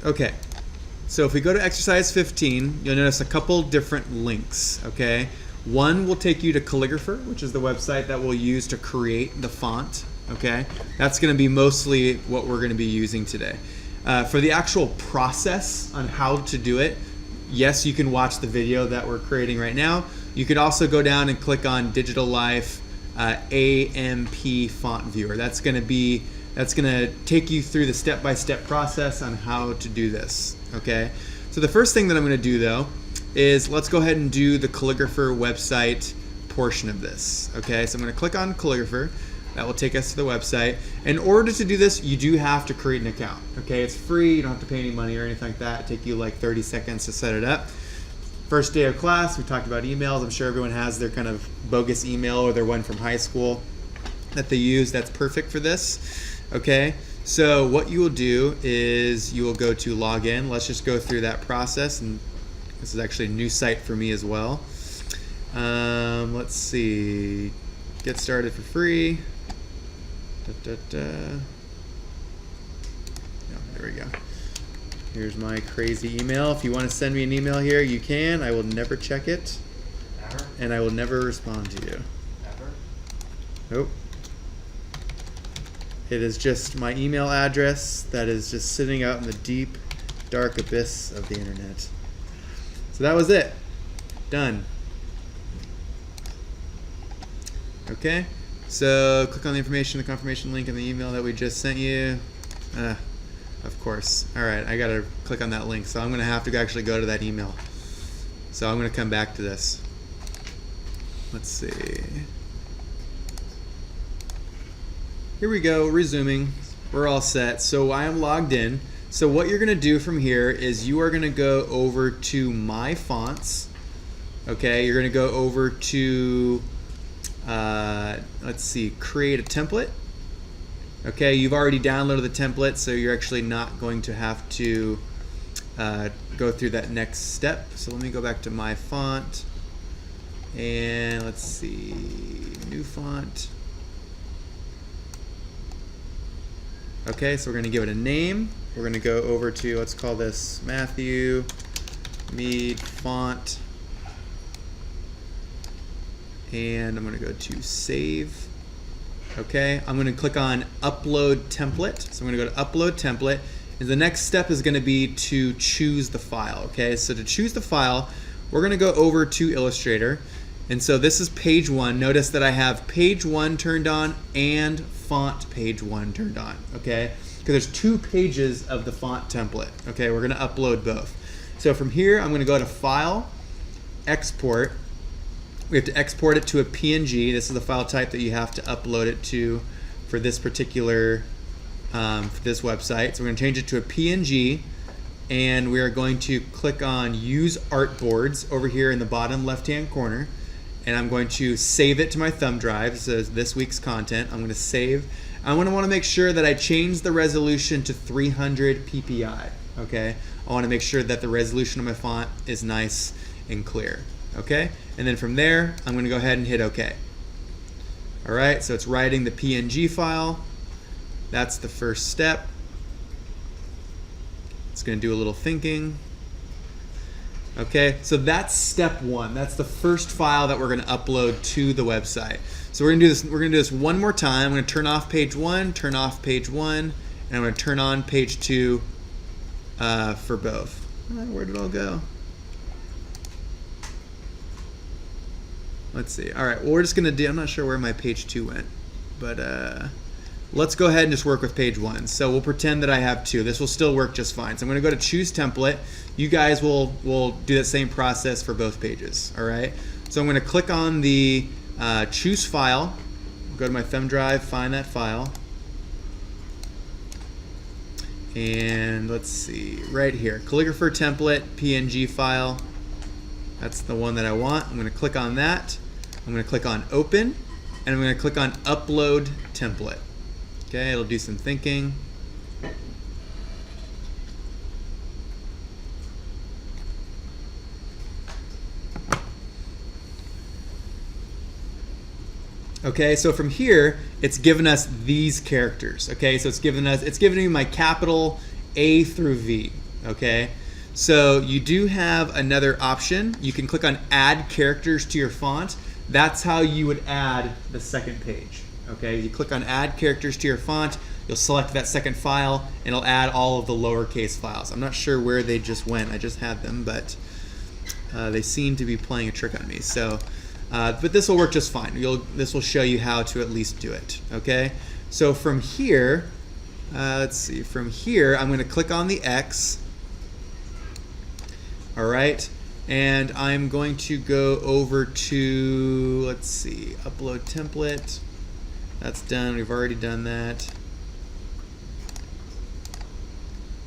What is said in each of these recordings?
Okay, so if we go to exercise 15, you'll notice a couple different links, okay? One will take you to Calligrapher, which is the website that we'll use to create the font, okay? That's gonna be mostly what we're gonna be using today. For the actual process on how to do it, yes, you can watch the video that we're creating right now. You could also go down and click on Digital Life AMP Font Viewer. That's gonna take you through the step-by-step process on how to do this, okay? So the first thing that I'm gonna do though is let's go ahead and do the Calligrapher website portion of this, okay? So I'm gonna click on Calligrapher. That will take us to the website. In order to do this, you do have to create an account, okay? It's free, you don't have to pay any money or anything like that. It'll take you like 30 seconds to set it up. First day of class, we talked about emails. I'm sure everyone has their kind of bogus email or their one from high school that they use that's perfect for this, okay? So what you will do is you will go to login. Let's just go through that process, and this is actually a new site for me as well. Let's see, get started for free. No, there we go. Here's my crazy email. If you want to send me an email here, you can. I will never check it. Ever? And I will never respond to you. Ever? Nope. It is just my email address that is just sitting out in the deep, dark abyss of the internet. So that was it. Done. Okay. So click on the information, the confirmation link in the email that we just sent you. Of course. All right, I gotta click on that link. So I'm gonna have to actually go to that email. So I'm gonna come back to this. Let's see. Here we go, resuming. We're all set. So I am logged in. So what you're gonna do from here is you are gonna go over to My Fonts. Okay, you're gonna go over to, let's see, create a template. Okay, you've already downloaded the template, so you're actually not going to have to go through that next step. So let me go back to My Font, and let's see, new font. Okay, so we're gonna give it a name. We're gonna go over to, let's call this Matthew Mead Font. And I'm gonna go to save. Okay, I'm gonna click on upload template. So I'm gonna go to upload template. And the next step is gonna be to choose the file. Okay, so to choose the file, we're gonna go over to Illustrator. And so this is page 1. Notice that I have page 1 turned on and font page 1 turned on, okay? Because there's 2 pages of the font template, okay? We're gonna upload both. So from here, I'm gonna go to File, Export. We have to export it to a PNG. This is the file type that you have to upload it to for this particular, for this website. So we're gonna change it to a PNG, and we are going to click on Use Artboards over here in the bottom left-hand corner. And I'm going to save it to my thumb drive. It says this week's content. I'm going to save. I want to make sure that I change the resolution to 300 ppi. Okay. I want to make sure that the resolution of my font is nice and clear. Okay. And then from there, I'm going to go ahead and hit OK. All right. So it's writing the PNG file. That's the first step. It's going to do a little thinking. Okay, so that's step 1. That's the first file that we're going to upload to the website. So we're going to do this. We're going to do this one more time. I'm going to turn off page 1, turn off page 1, and I'm going to turn on page 2 for both. Where did it all go? Let's see. All right. Well, we're just going to do. I'm not sure where my page 2 went, but let's go ahead and just work with page 1. So we'll pretend that I have 2. This will still work just fine. So I'm going to go to Choose Template. You guys will do that same process for both pages. All right. So I'm going to click on the Choose File. Go to my thumb drive, find that file, and let's see, right here, Calligrapher template PNG file. That's the one that I want. I'm going to click on that. I'm going to click on Open, and I'm going to click on Upload Template. Okay, it'll do some thinking. Okay, so from here, it's given us these characters. Okay, so it's given me my capital A through V. okay? So you do have another option. You can click on add characters to your font. That's how you would add the second page, okay? You click on add characters to your font, you'll select that second file, and it'll add all of the lowercase files. I'm not sure where they just went. I just had them, but they seem to be playing a trick on me. So, but this will work just fine. This will show you how to at least do it, okay? So from here, let's see, from here, I'm gonna click on the X, all right? And I'm going to go over to, let's see, upload template. That's done, we've already done that.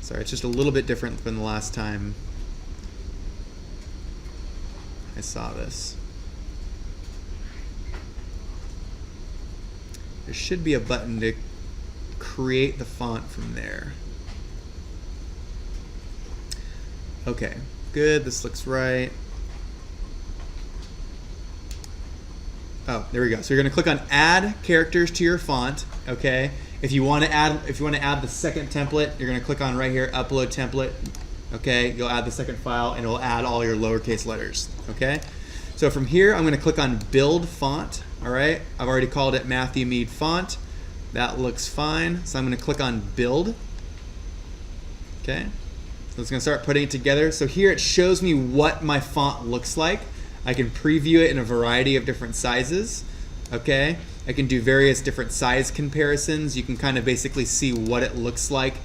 Sorry, it's just a little bit different than the last time I saw this. There should be a button to create the font from there. Okay, good, this looks right. Oh, there we go. So you're gonna click on add characters to your font, okay? If you want to add the second template, you're gonna click on right here, upload template, okay? You'll add the second file and it'll add all your lowercase letters, okay? So from here, I'm gonna click on build font, all right? I've already called it Matthew Mead font. That looks fine. So I'm gonna click on build, okay? So it's gonna start putting it together. So here it shows me what my font looks like. I can preview it in a variety of different sizes, okay? I can do various different size comparisons. You can kind of basically see what it looks like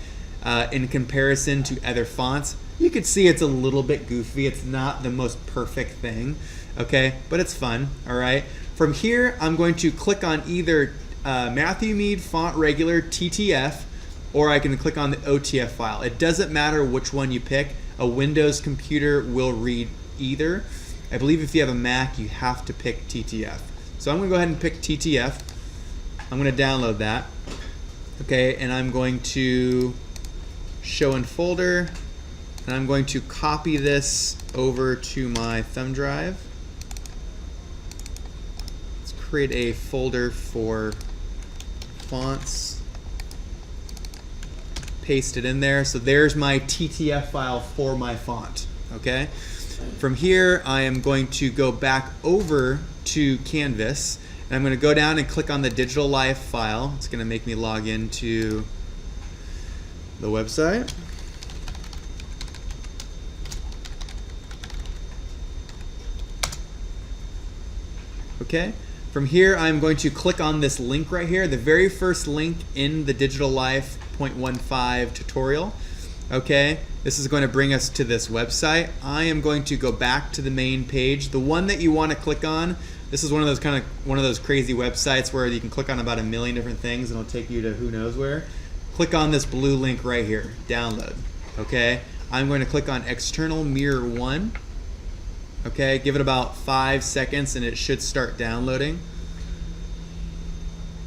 in comparison to other fonts. You can see it's a little bit goofy. It's not the most perfect thing, okay? But it's fun, all right? From here, I'm going to click on either Matthew Mead Font Regular TTF, or I can click on the OTF file. It doesn't matter which one you pick. A Windows computer will read either. I believe if you have a Mac, you have to pick TTF. So I'm gonna go ahead and pick TTF. I'm gonna download that. Okay, and I'm going to show in folder, and I'm going to copy this over to my thumb drive. Let's create a folder for fonts. Paste it in there. So there's my TTF file for my font, okay? From here, I am going to go back over to Canvas, and I'm going to go down and click on the Digital Life file. It's going to make me log into the website. Okay. From here, I'm going to click on this link right here, the very first link in the Digital Life 0.15 tutorial. Okay, this is going to bring us to this website. I am going to go back to the main page. The one that you want to click on, this is one of those crazy websites where you can click on about a million different things and it'll take you to who knows where. Click on this blue link right here, download. Okay, I'm going to click on External Mirror 1. Okay, give it about 5 seconds and it should start downloading.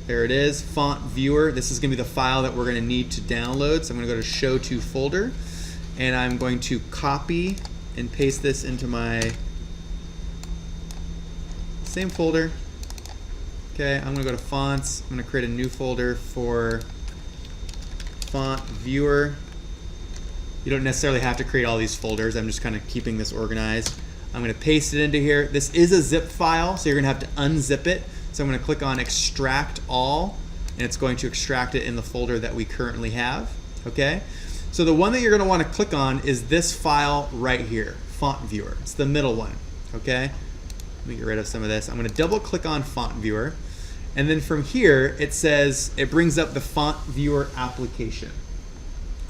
There it is, Font Viewer. This is going to be the file that we're going to need to download. So I'm going to go to Show to Folder, and I'm going to copy and paste this into my same folder. Okay, I'm going to go to Fonts. I'm going to create a new folder for Font Viewer. You don't necessarily have to create all these folders. I'm just kind of keeping this organized. I'm going to paste it into here. This is a zip file, so you're going to have to unzip it. So I'm going to click on Extract All, and it's going to extract it in the folder that we currently have. Okay. So the one that you're going to want to click on is this file right here, Font Viewer. It's the middle one. Okay. Let me get rid of some of this. I'm going to double click on Font Viewer, and then from here it says it brings up the Font Viewer application.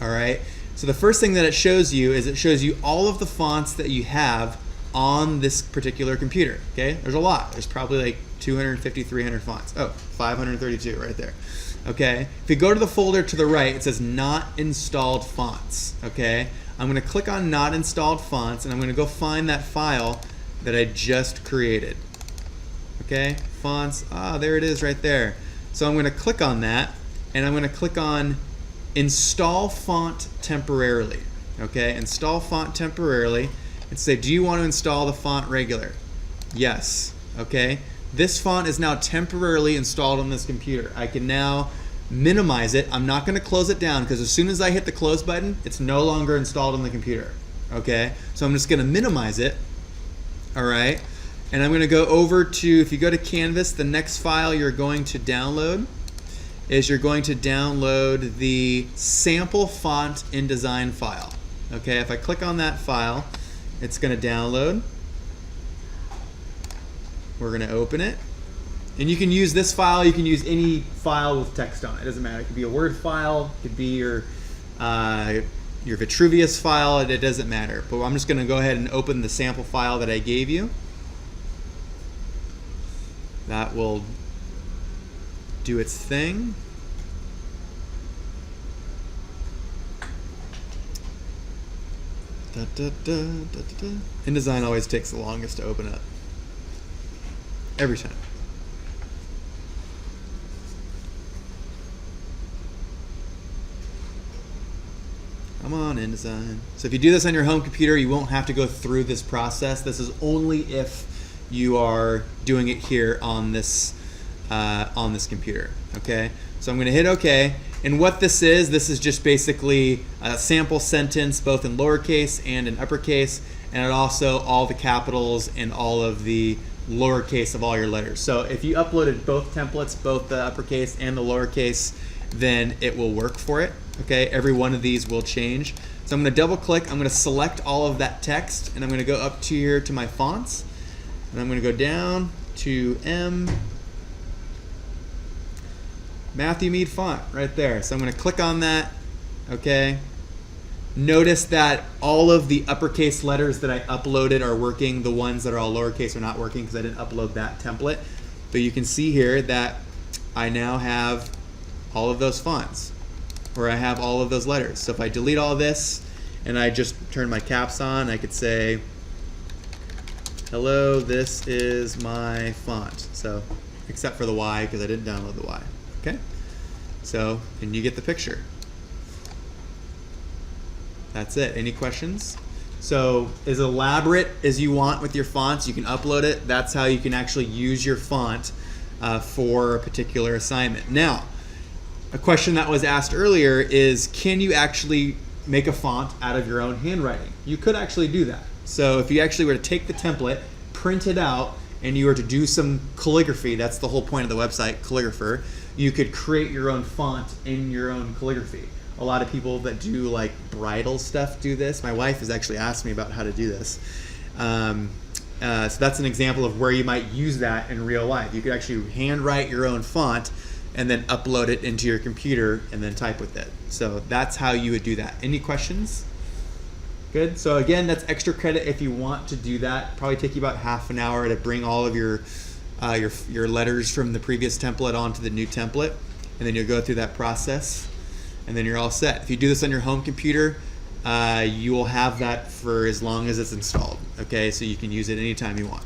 All right. So the first thing that it shows you is it shows you all of the fonts that you have on this particular computer. Okay, there's a lot. There's probably like 250, 300 fonts. Oh, 532 right there. Okay, if you go to the folder to the right, it says not installed fonts. Okay, I'm going to click on not installed fonts, and I'm going to go find that file that I just created. Okay, fonts, there it is right there. So I'm going to click on that, and I'm going to click on install font temporarily. Okay, install font temporarily, and say, do you want to install the font regular? Yes. Okay, this font is now temporarily installed on this computer. I can now minimize it. I'm not going to close it down because as soon as I hit the close button, it's no longer installed on the computer. Okay, so I'm just going to minimize it. All right, and I'm going to go over to, if you go to Canvas, the next file you're going to download is you're going to download the sample font InDesign file. Okay, if I click on that file, it's going to download. We're going to open it. And you can use this file, you can use any file with text on it. It doesn't matter. It could be a Word file, it could be your Vitruvius file, it doesn't matter. But I'm just going to go ahead and open the sample file that I gave you. That will do its thing. InDesign always takes the longest to open up. Every time. Come on, InDesign. So if you do this on your home computer, you won't have to go through this process. This is only if you are doing it here on this computer. Okay. So I'm going to hit OK. And what this is just basically a sample sentence, both in lowercase and in uppercase, and it also all the capitals and all of the lowercase of all your letters. So if you uploaded both templates, both the uppercase and the lowercase, then it will work for it. Okay, every one of these will change. So I'm going to double click, I'm going to select all of that text, and I'm going to go up to here to my fonts, and I'm going to go down to M, Matthew Mead font right there. So I'm going to click on that. Okay, notice that all of the uppercase letters that I uploaded are working. The ones that are all lowercase are not working because I didn't upload that template. But you can see here that I now have all of those fonts, or I have all of those letters. So if I delete all this and I just turn my caps on, I could say, hello, this is my font. So, except for the Y because I didn't download the Y. Okay? So, and you get the picture. That's it. Any questions? So, as elaborate as you want with your fonts, you can upload it. That's how you can actually use your font for a particular assignment. Now, a question that was asked earlier is, can you actually make a font out of your own handwriting? You could actually do that. So if you actually were to take the template, print it out, and you were to do some calligraphy, that's the whole point of the website, Calligrapher, you could create your own font in your own calligraphy. A lot of people that do like bridal stuff do this. My wife has actually asked me about how to do this. So that's an example of where you might use that in real life. You could actually handwrite your own font and then upload it into your computer and then type with it. So that's how you would do that. Any questions? Good. So again, that's extra credit if you want to do that. Probably take you about half an hour to bring all of your letters from the previous template onto the new template, and then you'll go through that process, and then you're all set. If you do this on your home computer, you will have that for as long as it's installed. Okay, so you can use it anytime you want.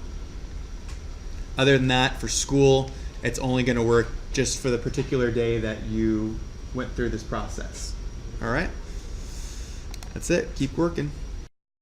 Other than that, for school, it's only going to work just for the particular day that you went through this process. All right? That's it. Keep working.